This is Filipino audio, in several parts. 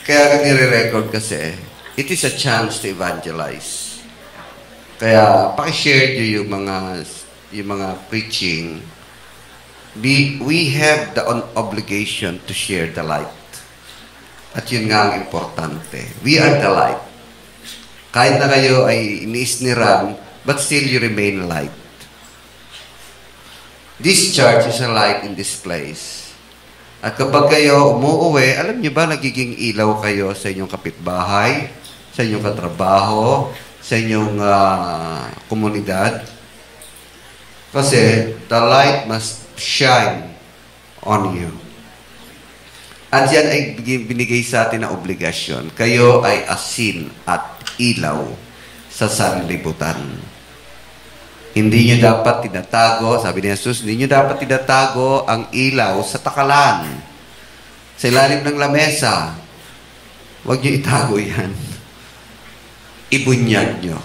Kaya nire-record kasi, it is a chance to evangelize. Kaya, pakishare nyo yung mga preaching. We have the obligation to share the light. At yun nga ang importante. We are the light. Kahit na kayo ay iniisniran, but still you remain light. This church is a light in this place. At kapag kayo umuuwi, alam niyo ba, nagiging ilaw kayo sa inyong kapitbahay, sa inyong katrabaho, sa inyong komunidad. Kasi the light must shine on you. At yan ay binigay sa atin na obligasyon. Kayo ay asin at ilaw sa sanlibutan. Hindi nyo dapat tinatago, sabi ni Jesus, hindi nyo dapat tinatago ang ilaw sa takalan, sa ilalim ng lamesa. Huwag nyo itago yan. Ibunyag nyo.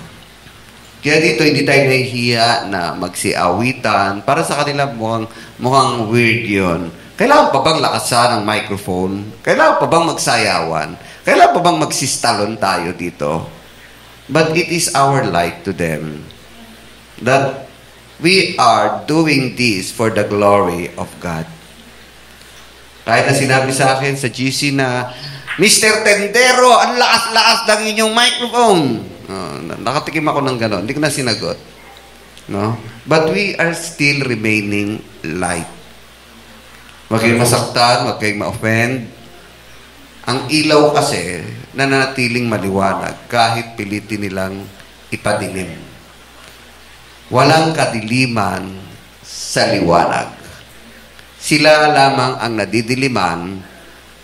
Kaya dito, hindi tayo nahihiya na magsiawitan. Para sa kanila, mukhang weird yun. Kailangan pa bang lakasan ang microphone? Kailangan pa bang magsayawan? Kailangan pa bang magsistalon tayo dito? But it is our light to them that we are doing this for the glory of God. Kahit na sinabi sa akin sa GC na, Mr. Tendero, ang lakas-lakas ng inyong microphone. Nakatikim ako ng gano'n. Hindi ko na sinagot. No? But we are still remaining light. Huwag kayong masaktan, huwag kayong ma-offend. Ang ilaw kasi, nananatiling maliwanag kahit pilitin nilang ipadilim. Walang kadiliman sa liwanag. Sila lamang ang nadidiliman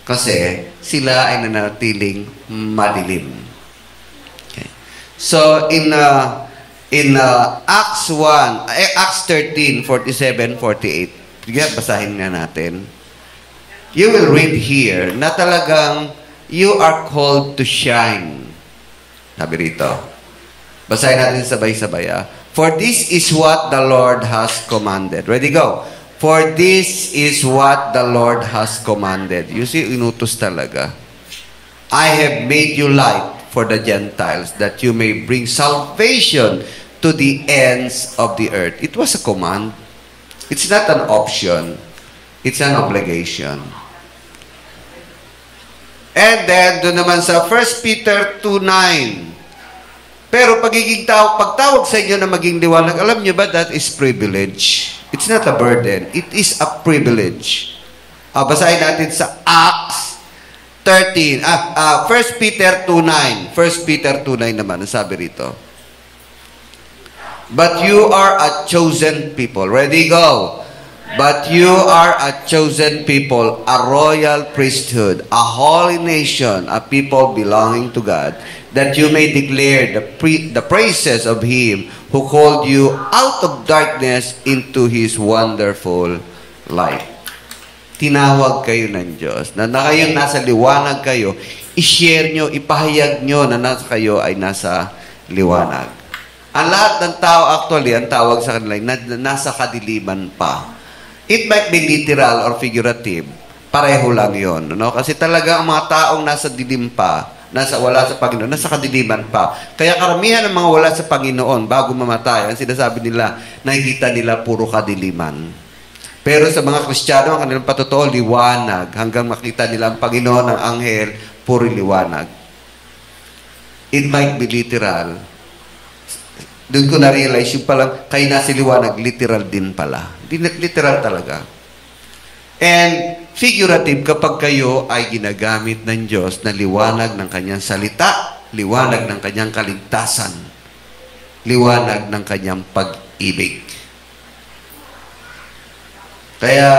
kasi sila ay nananatiling madilim. Okay. So, in Acts 13, 47, 48, basahin nga natin. You will read here na talagang you are called to shine. Sabi rito. Basahin natin sabay-sabay. For this is what the Lord has commanded. Ready, go. For this is what the Lord has commanded. You see, inutos talaga. I have made you light for the Gentiles, that you may bring salvation to the ends of the earth. It was a command. It's not an option. It's an obligation. And then, doon naman sa 1 Peter 2:9. Pero pagtawag sa inyo na maging liwanag, alam niyo ba, that is privilege. It's not a burden. It is a privilege. Basahin natin sa Acts 13. 1 Peter 2:9. 1 Peter 2:9 naman, ang sabi rito. But you are a chosen people. Ready, go. But you are a chosen people, a royal priesthood, a holy nation, a people belonging to God, that you may declare the praises of Him who called you out of darkness into His wonderful light. Tinawag kayo ng Diyos, na kayong nasa liwanag kayo, i-share nyo, ipahayag nyo na kayo ay nasa liwanag. Ang lahat ng tao, actually, ang tawag sa kanila, nasa kadiliman pa. It might be literal or figurative. Pareho lang yon, no? Kasi talaga ang mga taong nasa dilim pa, wala sa Panginoon, nasa kadiliman pa. Kaya karamihan ng mga wala sa Panginoon, bago mamatay, ang sinasabi nila, nakikita nila puro kadiliman. Pero sa mga Kristiyano, ang kanilang patotoo, liwanag. Hanggang makita nila ang Panginoon, ang anghel, puro liwanag. It might be literal. Doon ko na-realize yung palang kayo nasa liwanag, literal din pala. Literal talaga. And figurative kapag kayo ay ginagamit ng Diyos na liwanag ng kanyang salita, liwanag ng kanyang kaligtasan, liwanag ng kanyang pag-ibig. Kaya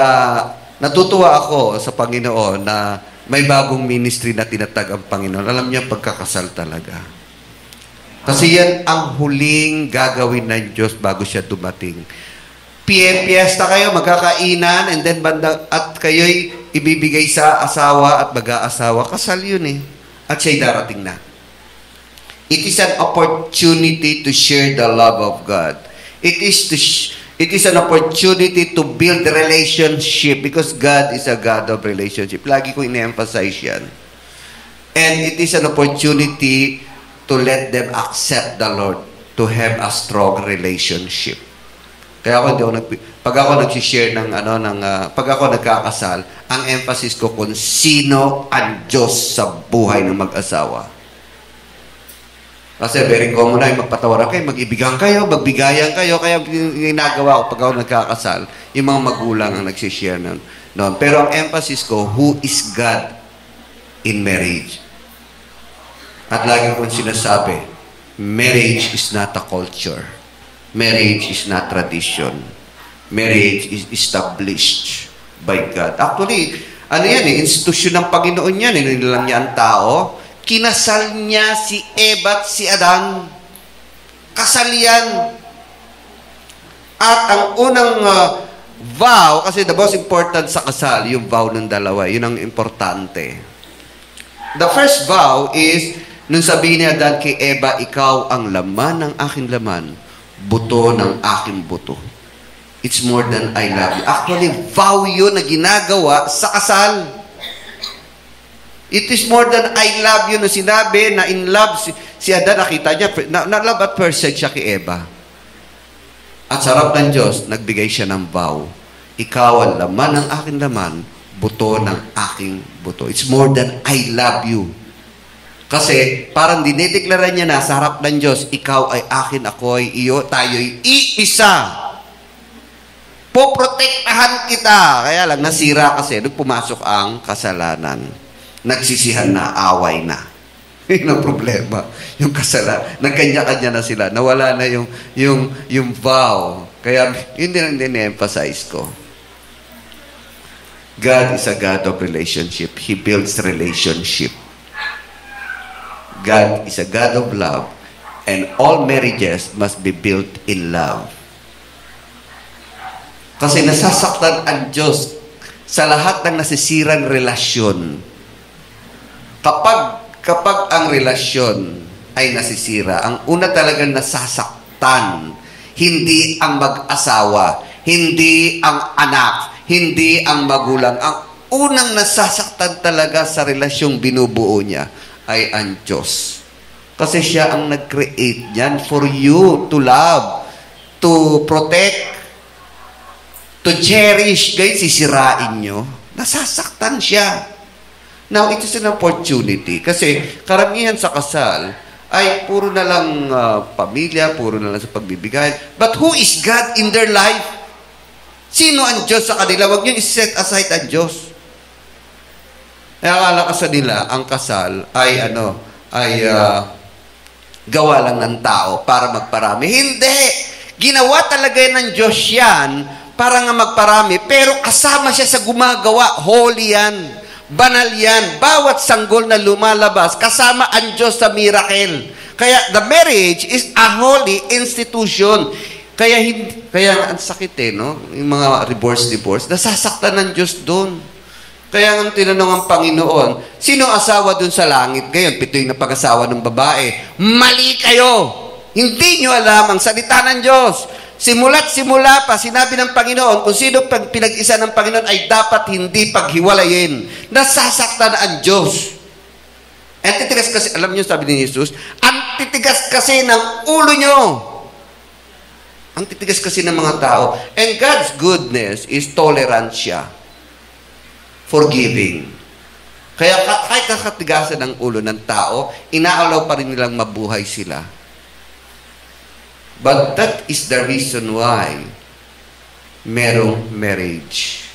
natutuwa ako sa Panginoon na may bagong ministry na tinatag ang Panginoon. Alam niyo, pagkakasal talaga. Kasi yan ang huling gagawin ng Diyos bago siya dumating. Fiesta kayo, magkakainan, and then at kayo'y ibibigay sa asawa at mag-aasawa. Kasal yun eh. At siya'y darating na. It is an opportunity to share the love of God. It It is an opportunity to build relationship because God is a God of relationship. Lagi ko ine-emphasize yan. And it is an opportunity to let them accept the Lord, to have a strong relationship. Kaya pag ako nag-share pag ako nagkakasal, ang emphasis ko kung sino ang Diyos sa buhay ng mag-asawa. Kasi very common na yung magpatawaran kayo, mag-ibigan kayo, magbigayan kayo. Kaya ginagawa ko pag ako nagkakasal, yung mga magulang ang nagsishare nun. Pero ang emphasis ko, who is God in marriage? At lagi kong sinasabi, marriage is not a culture. Marriage is not tradition. Marriage is established by God. Actually, institusyon ng Panginoon yan. Nilang niya ang tao. Kinasal niya si Eva at si Adan. Kasal yan. At ang unang vow, kasi the most important sa kasal, yung vow ng dalawa, yun ang importante. The first vow is, nung sabihin ni Adan kay Eva, ikaw ang laman ng aking laman, buto ng aking buto. It's more than I love you. Actually, vow yun na ginagawa sa kasal. It is more than I love you na sinabi na in love si Adan, nakita niya, na love at first sight siya kay Eva. At sa harap ng Diyos, nagbigay siya ng vow. Ikaw ang laman ng aking laman, buto ng aking buto. It's more than I love you. Kasi parang dinideklara niya na sa harap ng Diyos, ikaw ay akin, ako ay iyo, tayo'y iisa. Poprotektahan kita. Kaya lang, nasira kasi nung pumasok ang kasalanan. Nagsisihan na, away na. Yun ang problema. Yung kasalanan. Nagkanya-kanya na sila. Nawala na yung vow. Kaya, yun din ang din-emphasize ko. God is a God of relationship. He builds relationship. God is a God of love. And all marriages must be built in love. Kasi nasasaktan ang Diyos sa lahat ng nasisirang relasyon. Kapag ang relasyon ay nasisira, ang una talagang nasasaktan, hindi ang mag-asawa, hindi ang anak, hindi ang magulang. Ang unang nasasaktan talaga sa relasyong binubuo niya ay ang Diyos. Kasi siya ang nag-create niyan for you to love, to protect, to cherish. Guys, sisirain nyo. Nasasaktan siya. Now, it is an opportunity kasi karamihan sa kasal ay puro na lang pamilya, puro na lang sa pagbibigay. But who is God in their life? Sino ang Diyos sa kanila? Huwag niyo i-set aside ang Diyos. Kaya akala ka sa nila, ang kasal ay gawa lang ng tao para magparami. Hindi! Ginawa talaga ng Diyos yan para nga magparami, pero kasama siya sa gumagawa. Holy yan. Banal yan. Bawat sanggol na lumalabas, kasama ang Diyos sa miracle. Kaya the marriage is a holy institution. Kaya ang sakit no? Yung mga divorce, nasasaktan ng Diyos doon. Kaya ang tinanong ang Panginoon, sino asawa doon sa langit ngayon? 7 yung napag-asawa ng babae. Mali kayo! Hindi nyo alam ang salita ng Diyos. Simula pa, sinabi ng Panginoon, kung sino pinag-isa ng Panginoon ay dapat hindi paghiwalayin. Nasasaktan ang Diyos. Ang titigas kasi, alam niyo sabi ni Jesus, ang titigas kasi ng ulo nyo. Ang titigas kasi ng mga tao. And God's goodness is toleransya. Forgiving. Kaya kahit kakatigasan ng ulo ng tao, inaalaw pa rin nilang mabuhay sila. But that is the reason why merong marriage.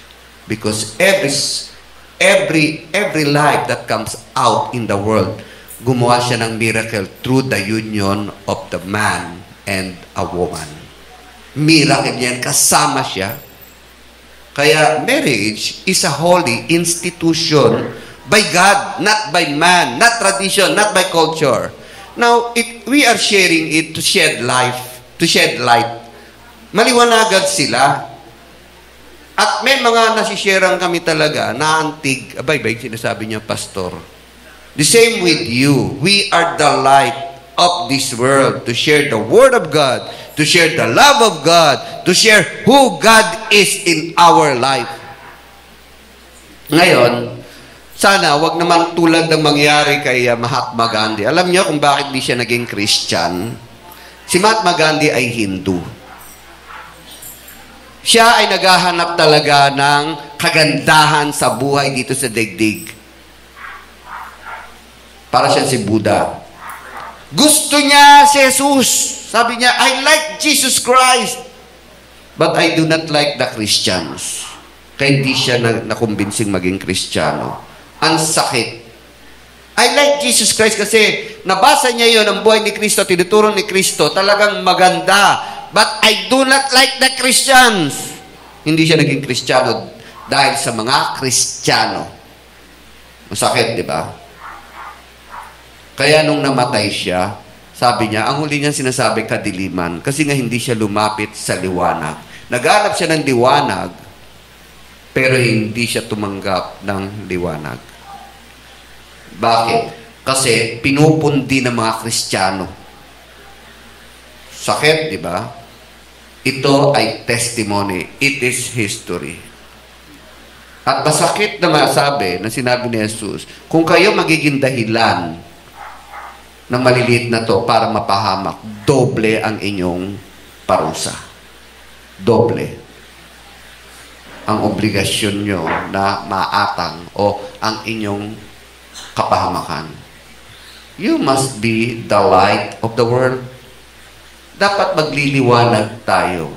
Because every life that comes out in the world, gumawa siya ng miracle through the union of the man and a woman. Miracle yan, kasama siya. Kaya marriage is a holy institution by God, not by man, not tradition, not by culture. Now, we are sharing it to shed life. To shed light. Maliwanagan sila. At may mga nasisharean kami talaga na antig. Abay, sinasabi niya, Pastor. The same with you. We are the light of this world to share the Word of God to share the love of God, to share who God is in our life. Ngayon, sana wag naman tulad ng mangyari kay Mahatma Gandhi. Alam niyo kung bakit di siya naging Christian? Si Mahatma Gandhi ay Hindu. Siya ay naghahanap talaga ng kagandahan sa buhay dito sa daigdig. Para siya si Buddha. Gusto niya si Jesus. Sabi niya, I like Jesus Christ, but I do not like the Christians. Kaya hindi siya nakumbinsing maging Kristiyano. Ang sakit. I like Jesus Christ kasi nabasa niya yon ang buhay ni Kristo, tinuturo ni Kristo, talagang maganda. But I do not like the Christians. Hindi siya naging Kristiyano dahil sa mga Kristiyano. Masakit, di ba? Kaya nung namatay siya, sabi niya, ang huli niya sinasabi kadiliman kasi nga hindi siya lumapit sa liwanag. Naghanap siya ng liwanag, pero hindi siya tumanggap ng liwanag. Bakit? Kasi pinupundi ng mga Kristiyano. Sakit, di ba? Ito ay testimony. It is history. At masakit na masabi na sinabi ni Jesus, kung kayo magiging dahilan ng maliliit na to para mapahamak, doble ang inyong parusa. Doble ang obligasyon nyo na maatang o ang inyong kapahamakan. You must be the light of the world. Dapat magliliwanag tayo.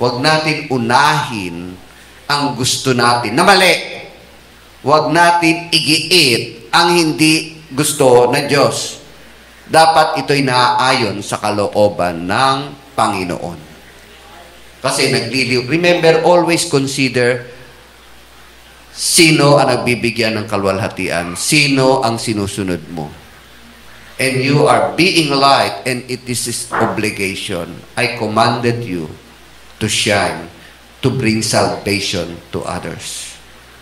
Huwag natin unahin ang gusto natin na mali. Huwag natin igiit ang hindi gusto ng Diyos. Dapat ito'y naaayon sa kalooban ng Panginoon. Kasi remember, always consider sino ang nagbibigyan ng kaluwalhatian, sino ang sinusunod mo. And you are being light, and it is his obligation. I commanded you to shine, to bring salvation to others.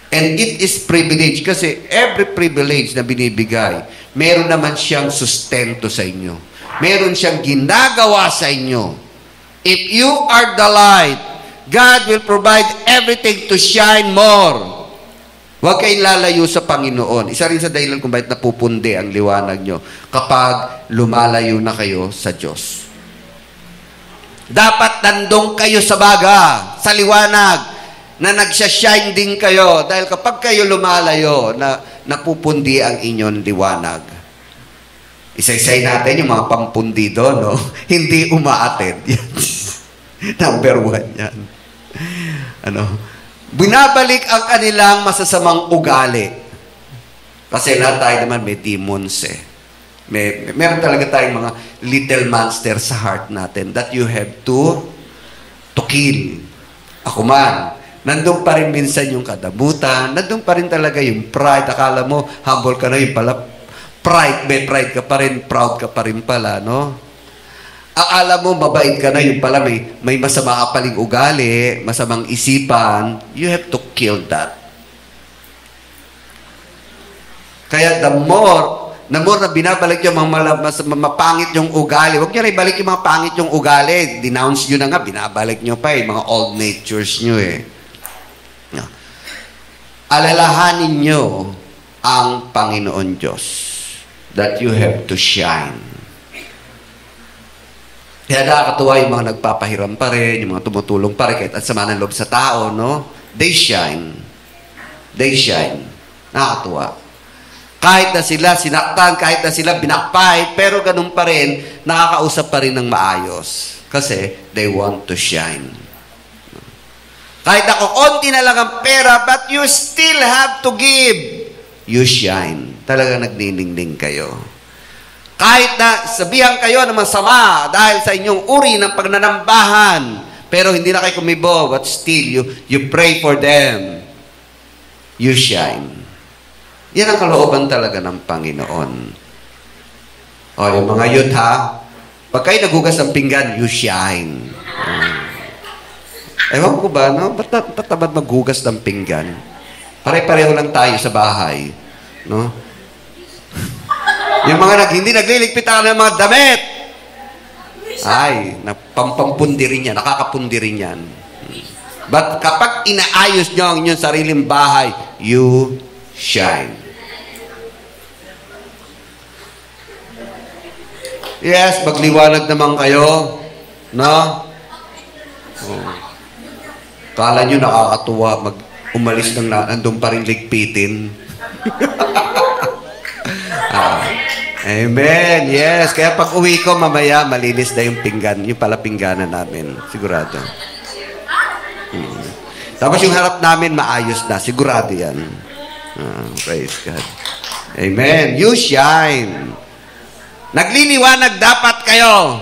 And it is privilege, kasi every privilege na binibigay, meron naman siyang sustento sa inyo. Meron siyang ginagawa sa inyo. If you are the light, God will provide everything to shine more. Huwag kayong lalayo sa Panginoon. Isa rin sa dahilan kung bakit napupundi ang liwanag nyo kapag lumalayo na kayo sa Diyos. Dapat nandong kayo sa baga, sa liwanag, na nagsashine din kayo. Dahil kapag kayo lumalayo, napupundi ang inyong liwanag. Isa-isay natin yung mga pampundi doon, no? Hindi umaattend. Number 1 yan. Binabalik ang kanilang masasamang ugali. Kasi lahat tayo naman may demons eh. Meron talaga tayong mga little monster sa heart natin that you have to kill. Ako man, nandun pa rin minsan yung kadamutan, nandun pa rin talaga yung pride. Akala mo, humble ka na, yung pala pride, may pride ka pa rin, proud ka pa rin pala, no? Akala mo, mabait ka na, yung pala may masama ka paling ugali, masamang isipan, you have to kill that. Kaya the more na binabalik yung mga mapangit yung ugali, huwag nyo na ibalik yung mga pangit yung ugali, denounce nyo na nga, binabalik nyo pa mga old natures nyo eh. No. Alalahanin nyo ang Panginoon Diyos that you have to shine. Kaya nakakatuwa yung mga nagpapahiram pa rin, yung mga tumutulong pa rin, kahit at sama ng loob sa tao, no? They shine. They shine. Nakakatuwa. Kahit na sila sinaktan, kahit na sila binakpay, pero ganun pa rin, nakakausap pa rin ng maayos. Kasi they want to shine. Kahit ako, konti na lang ang pera, but you still have to give. You shine. Talagang nagniningning kayo. Kahit na sabihan kayo ng masama dahil sa inyong uri ng pagnanambahan, pero hindi na kayo kumibo, but still, you pray for them. You shine. Yan ang kalooban talaga ng Panginoon. O, yung mga youth ha, pag kayo naghugas ng pinggan, you shine. Ewan ko ba, no? Ba't tamad maghugas ng pinggan? Pare-pareho lang tayo sa bahay. No? Yung mga hindi nagliligpit ng mga damit. Ay, pampapundi rin yan, nakakapundi rin yan. But kapag inaayos nyo ang inyong sariling bahay, you shine. Yes, magliwanag naman kayo. No? Oh. Kala nyo nakakatuwa, umalis ng nandun pa rin ligpitin. Amen. Yes. Kaya pag uwi ko, mamaya, malinis na yung pinggan. Yung pala pingganan namin. Sigurado. Tapos yung harap namin, maayos na. Sigurado yan. Praise God. Amen. You shine. Nagliliwanag dapat kayo.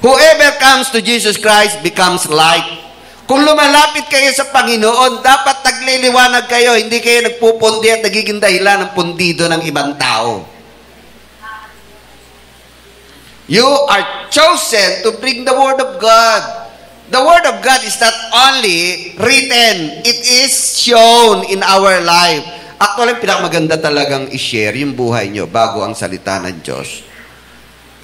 Whoever comes to Jesus Christ becomes light. Kung lumalapit kayo sa Panginoon, dapat nagliliwanag kayo. Hindi kayo nagpupundi at nagiging dahilan ng pundido ng ibang tao. You are chosen to bring the Word of God. The Word of God is not only written, it is shown in our life. Actually, pinakamaganda talagang i-share yung buhay nyo bago ang salita ng Diyos.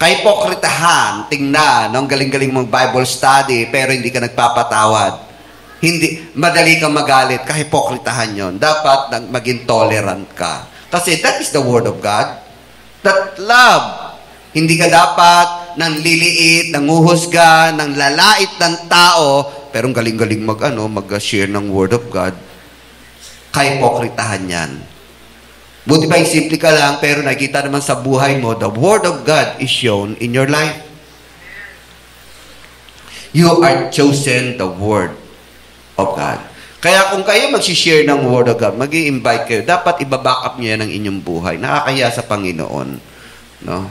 Kahipokritahan, tingnan, ang galing-galing mong Bible study, pero hindi ka nagpapatawad. Hindi, madali kang magalit, kahipokritahan yon. Dapat maging tolerant ka. Kasi that is the Word of God. That love. Hindi ka dapat nang liliit, nang uhusga, nang lalait ng tao, pero ang galing-galing mag-share ng Word of God. Kahipokritahan yan. Buti pa yung simple ka lang, pero nakita naman sa buhay mo, the Word of God is shown in your life. You are chosen the Word of God. Kaya kung kayo mag-share ng Word of God, mag-i-invite kayo, dapat i-back up nyo yan ang inyong buhay. Nakakaya sa Panginoon. No?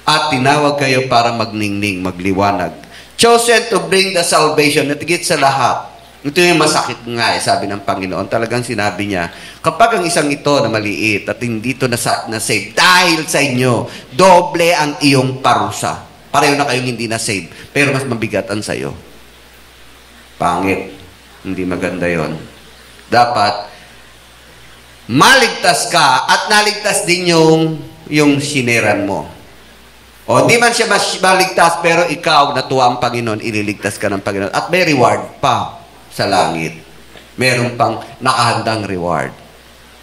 At tinawag kayo para magningning, magliwanag. Chosen to bring the salvation, at higit sa lahat. Ito yung masakit nga, sabi ng Panginoon. Talagang sinabi niya, kapag ang isang ito na maliit at hindi ito na-save, dahil sa inyo, doble ang iyong parusa. Pareho na kayong hindi na-save, pero mas mabigat ang sa'yo. Pangit. Hindi maganda yon. Dapat, maligtas ka at naligtas din yung sineran mo. O, di man siya maligtas, pero ikaw, natuwa ang Panginoon, ililigtas ka ng Panginoon. At may reward pa sa langit. Meron pang nakahandang reward.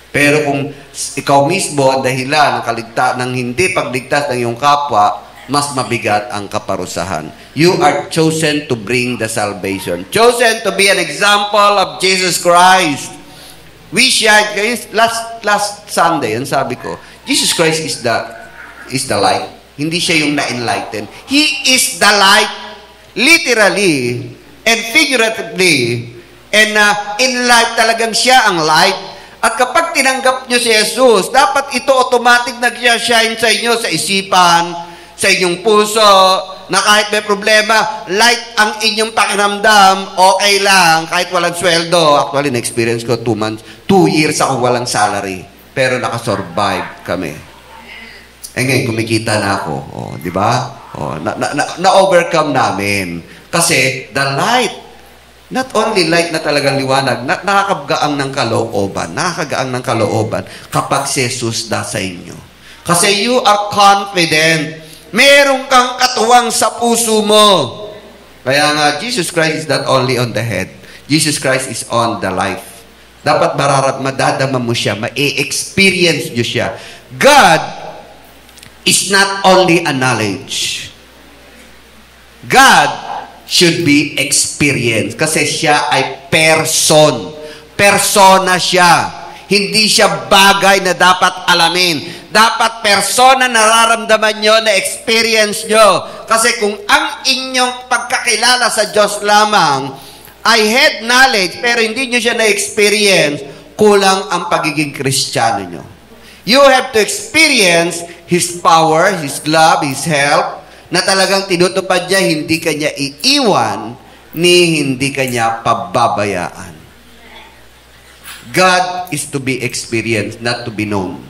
Pero kung ikaw mismo ang dahilan ng hindi pagligtas ng iyong kapwa, mas mabigat ang kaparusahan. You are chosen to bring the salvation. Chosen to be an example of Jesus Christ. We shared, last Sunday, ang sabi ko, Jesus Christ is the light. Hindi siya yung na-enlighten. He is the light. Literally, and figuratively, and in life talagang siya ang light. At kapag tinanggap nyo si Jesus, dapat ito automatic nag-shine sa inyo, sa isipan, sa inyong puso, na kahit may problema, light ang inyong pakiramdam, okay lang, kahit walang sweldo. Actually, na-experience ko 2 years ako walang salary, pero nakasurvive kami. Ngayon, kumikita na ako. Di ba? Na-overcome namin. Kasi the light, not only light na talagang liwanag, nakakagaang ng kalooban kapag si Jesus na sa inyo. Kasi you are confident. Meron kang katuwang sa puso mo. Kaya nga, Jesus Christ is not only on the head. Jesus Christ is on the life. Dapat madadama mo siya, ma-experience nyo siya. God is not only a knowledge. God should be experienced. Kasi siya ay person. Persona siya. Hindi siya bagay na dapat alamin. Dapat persona nararamdaman nyo, na experience nyo. Kasi kung ang inyong pagkakilala sa Diyos lamang ay head knowledge, pero hindi nyo siya na-experience, kulang ang pagiging Kristiyano nyo. You have to experience His power, His love, His help, na talagang tinutupad niya, hindi kanya iiwan, ni hindi kanya pababayaan. God is to be experienced, not to be known.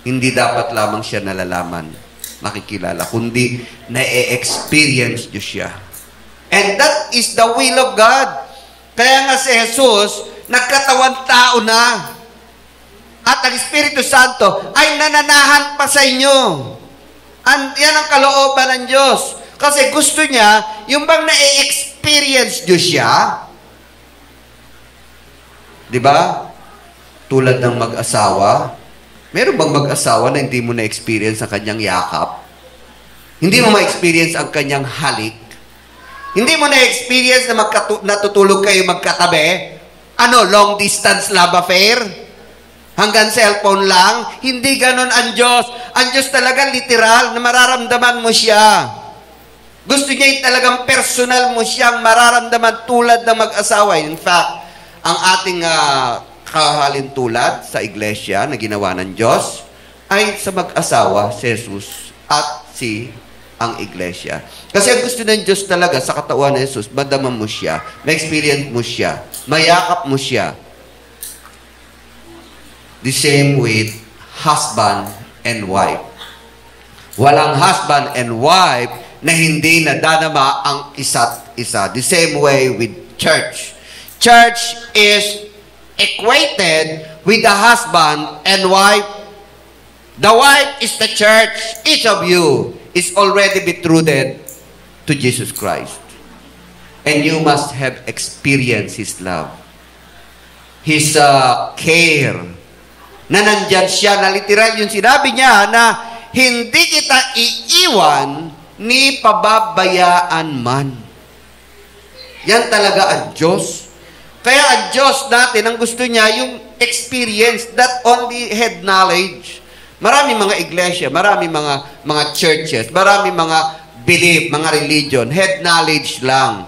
Hindi dapat lamang siya nalalaman, makikilala, kundi na-experience niyo siya. And that is the will of God. Kaya nga si Jesus, nagkatawang tao na. At ang Espiritu Santo ay nananahan pa sa inyo. Yan ang kalooban ng Diyos. Kasi gusto niya, yung bang na-experience Diyos siya, di ba? Tulad ng mag-asawa. Meron bang mag-asawa na hindi mo na-experience ang kanyang yakap? Hindi mo ma-experience ang kanyang halik? Hindi mo na-experience na natutulog kayo magkatabi? Long distance love affair? Hanggang cellphone lang? Hindi ganon ang Diyos. Ang Diyos talaga literal na mararamdaman mo siya. Gusto niya yung talagang personal mo siyang mararamdaman tulad ng mag-asawa. In fact, ang ating kahalintulad sa iglesia na ginawa ng Diyos ay sa mag-asawa, si Jesus at ang iglesia. Kasi ang gusto ng Diyos talaga sa katawan ni Jesus, madama mo siya, ma-experience mo siya, mayakap mo siya. The same with husband and wife. Walang husband and wife na hindi nadanama ang isa't isa. The same way with church. Church is equated with the husband and wife. The wife is the church. Each of you is already betrothed to Jesus Christ. And you must have experienced His love. His care. Na nandyan siya, na literal yung sinabi niya na hindi kita iiwan ni pababayaan man. Yan talaga ang Diyos. Kaya ang Diyos natin, ang gusto niya, yung experience, that only head knowledge. Marami mga iglesia, marami mga churches, marami mga belief, mga religion, head knowledge lang.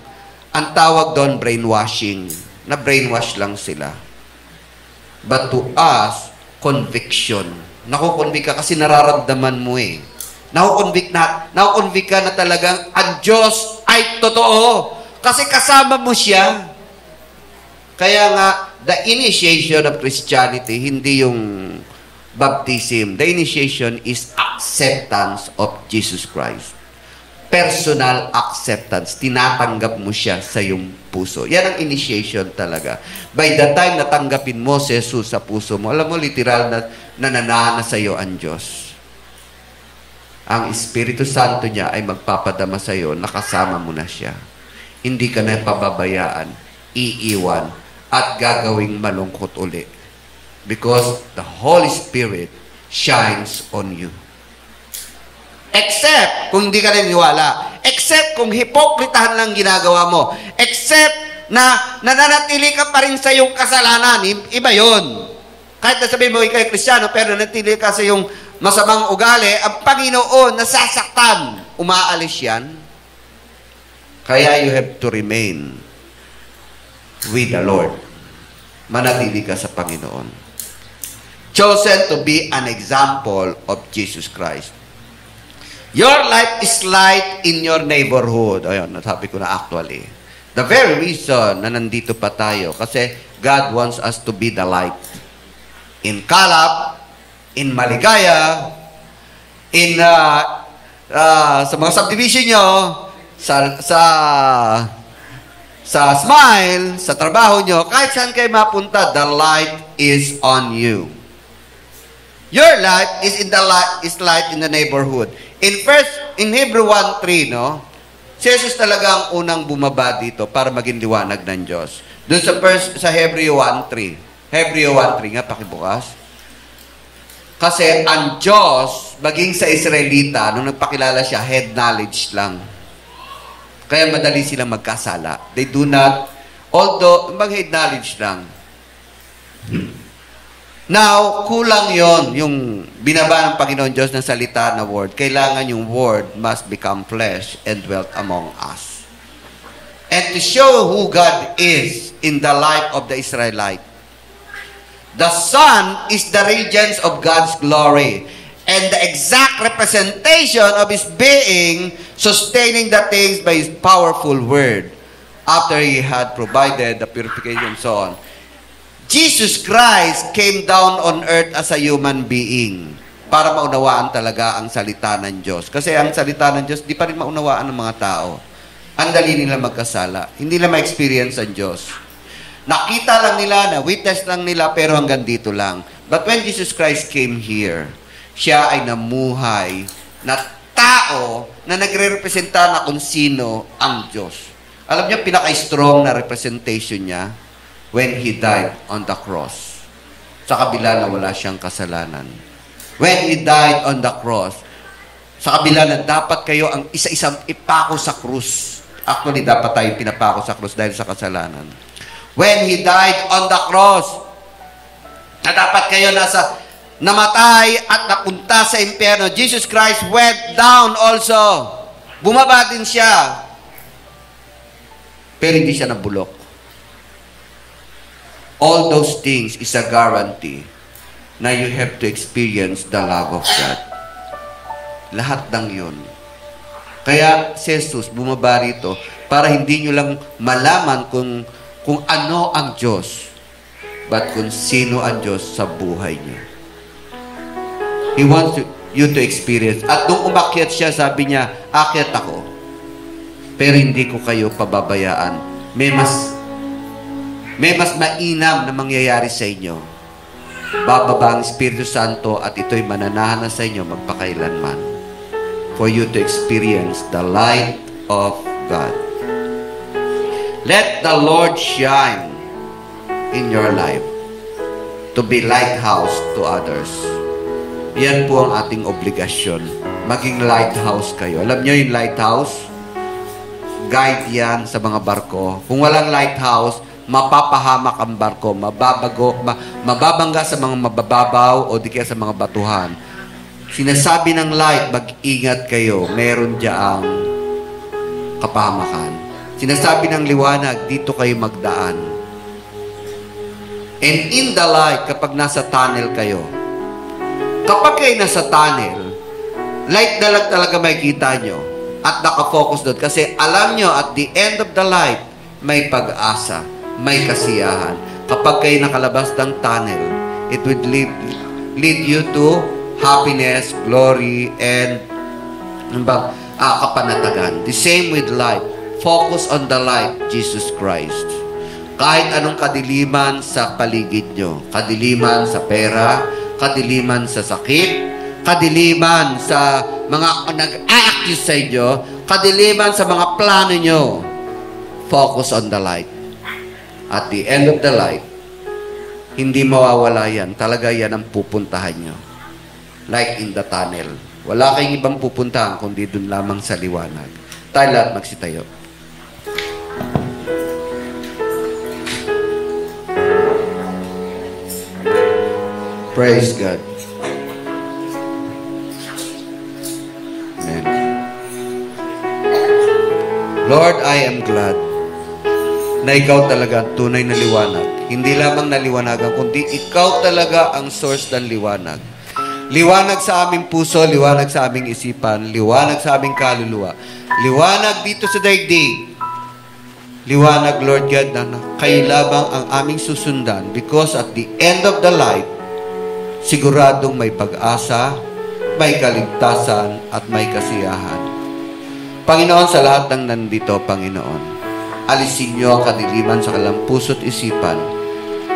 Ang tawag doon, brainwashing. Na brainwash lang sila. But to us, conviction. Nakukonvict ka kasi nararamdaman mo eh. Nakukonvict ka na talagang ang Diyos ay totoo. Kasi kasama mo siya. Kaya nga, the initiation of Christianity, hindi yung baptism. The initiation is acceptance of Jesus Christ. Personal acceptance. Tinatanggap mo siya sa iyong puso. Yan ang initiation talaga. By the time natanggapin mo si Jesus sa puso mo, alam mo, literal na nananahan na sa iyo ang Diyos. Ang Espiritu Santo niya ay magpapadama sa iyo, nakasama mo na siya. Hindi ka na pababayaan, iiwan, at gagawing malungkot uli. Because the Holy Spirit shines on you. Except kung hindi ka naniniwala. Except kung hipokritahan lang ginagawa mo. Except na nananatili ka pa rin sa iyong kasalanan. Iba yun. Kahit nasabihin mo ikay Kristiyano, pero nanatili ka sa iyong masamang ugali, ang Panginoon nasasaktan. Umaalis yan. Kaya you have to remain with the Lord. Manatili ka sa Panginoon. Chosen to be an example of Jesus Christ. Your life is light in your neighborhood. Ayun, nasabi ko na actually. The very reason na nandito pa tayo, kasi God wants us to be the light. In Calab, in Maligaya, in sa mga subdivision nyo, sa Smile, sa trabaho nyo, kahit saan kayo mapunta, the light is on you. Your light is light in the neighborhood. In Hebrew 1:3, no? Si Jesus talaga ang unang bumaba dito para maging liwanag ng Diyos. Doon sa Hebrew 1:3. Hebrew 1:3 nga, pakibukas. Kasi ang Diyos, maging sa Israelita, nung nagpakilala siya, head knowledge lang. Kaya madali silang magkasala. They do not, although, mag-head knowledge lang. Now, kulang yon yung binaba ng Panginoon Diyos ng salita na word. Kailangan yung word must become flesh and dwelt among us. And to show who God is in the life of the Israelite, the Son is the radiance of God's glory and the exact representation of His being, sustaining the things by His powerful word after He had provided the purification and so on. Jesus Christ came down on earth as a human being para maunawaan talaga ang salita ng Diyos. Kasi ang salita ng Diyos, di pa rin maunawaan ng mga tao. Ang dali nila magkasala. Hindi nila ma-experience ang Diyos. Nakita lang nila, na-witness lang nila, pero hanggang dito lang. But when Jesus Christ came here, siya ay namuhay na tao na nagre-representa na kung sino ang Diyos. Alam niyo, pinaka-strong na representation niya when He died on the cross. Sa kabila na wala siyang kasalanan. When He died on the cross, sa kabila na dapat kayo ang isa-isang ipako sa krus. Actually, dapat tayo pinapako sa krus dahil sa kasalanan. When He died on the cross, na dapat kayo namatay at napunta sa impyerno, Jesus Christ went down also. Bumaba din siya. Pero hindi siya nabulok. All those things is a guarantee na you have to experience the love of God. Lahat ng yun. Kaya si Jesus bumaba rito para hindi nyo lang malaman kung ano ang Diyos, but kung sino ang Diyos sa buhay nyo. He wants you to experience. At nung umakyat siya, sabi niya, akyat ako, pero hindi ko kayo pababayaan. May mas mainam na mangyayari sa inyo. Bababa ang Espiritu Santo at ito'y mananahan sa inyo magpakailanman. For you to experience the light of God. Let the Lord shine in your life to be lighthouse to others. Yan po ang ating obligasyon. Maging lighthouse kayo. Alam nyo yung lighthouse? Guide yan sa mga barko. Kung walang lighthouse, mapapahamak ang barko, mababangga sa mga mabababaw o di kaya sa mga batuhan. Sinasabi ng light, mag-ingat kayo. Meron diyaang kapahamakan. Sinasabi ng liwanag, dito kayo magdaan. And in the light, kapag nasa tunnel kayo, kapag kayo nasa tunnel, light na lang talaga makikita nyo at nakafocus doon. Kasi alam nyo, at the end of the light, may pag-asa, may kasiyahan. Kapag kayo nakalabas ng tunnel, it would lead you to happiness, glory, and kapanatagan. The same with light. Focus on the light, Jesus Christ. Kahit anong kadiliman sa paligid nyo, kadiliman sa pera, kadiliman sa sakit, kadiliman sa mga nag-a-accuse sa inyo, kadiliman sa mga plano nyo, focus on the light. At the end of the light, hindi mawawala yan. Talaga yan ang pupuntahan nyo. Like in the tunnel. Wala kayong ibang pupuntahan kundi dun lamang sa liwanag. Tayo lahat magsitayo. Praise God. Amen. Lord, I am glad na ikaw talaga ang tunay na liwanag. Hindi lamang naliwanagan, kundi ikaw talaga ang source ng liwanag. Liwanag sa aming puso, liwanag sa aming isipan, liwanag sa aming kaluluwa. Liwanag dito sa daigdig. Liwanag, Lord God, na kayo lamang ang aming susundan because at the end of the light, siguradong may pag-asa, may kaligtasan, at may kasiyahan. Panginoon, sa lahat ng nandito, Panginoon, alisin niyo ang kadiliman sa kanilang puso't isipan,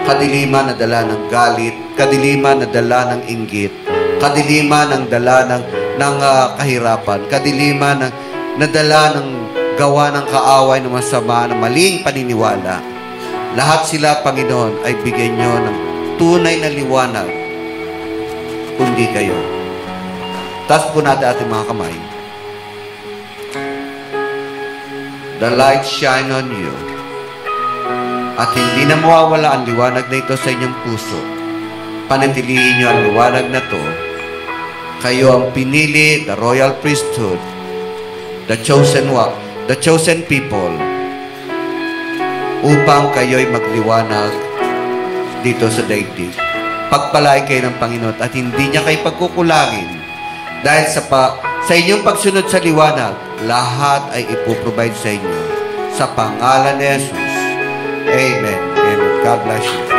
kadiliman na dala ng galit, kadiliman na dala ng inggit, kadiliman ng dala ng kahirapan, kadiliman na dala ng gawa ng kaaway ng masama, ng maling paniniwala. Lahat sila, Panginoon, ay bigyan niyo ng tunay na liwanag, kundi kayo. Taas po natin ating mga kamay. The light shine on you. At hindi na mawawala ang liwanag na ito sa inyong puso. Panatilihin niyo ang liwanag na to. Kayo ang pinili, the royal priesthood, the chosen people, upang kayo'y magliwanag dito sa daigdig. Pagpalain kayo ng Panginoon at hindi niya kayo pagkukulangin. Dahil sa inyong pagsunod sa liwanag, lahat ay ipoprovide sa inyo. Sa pangalan ni Jesus. Amen. Amen. God bless you.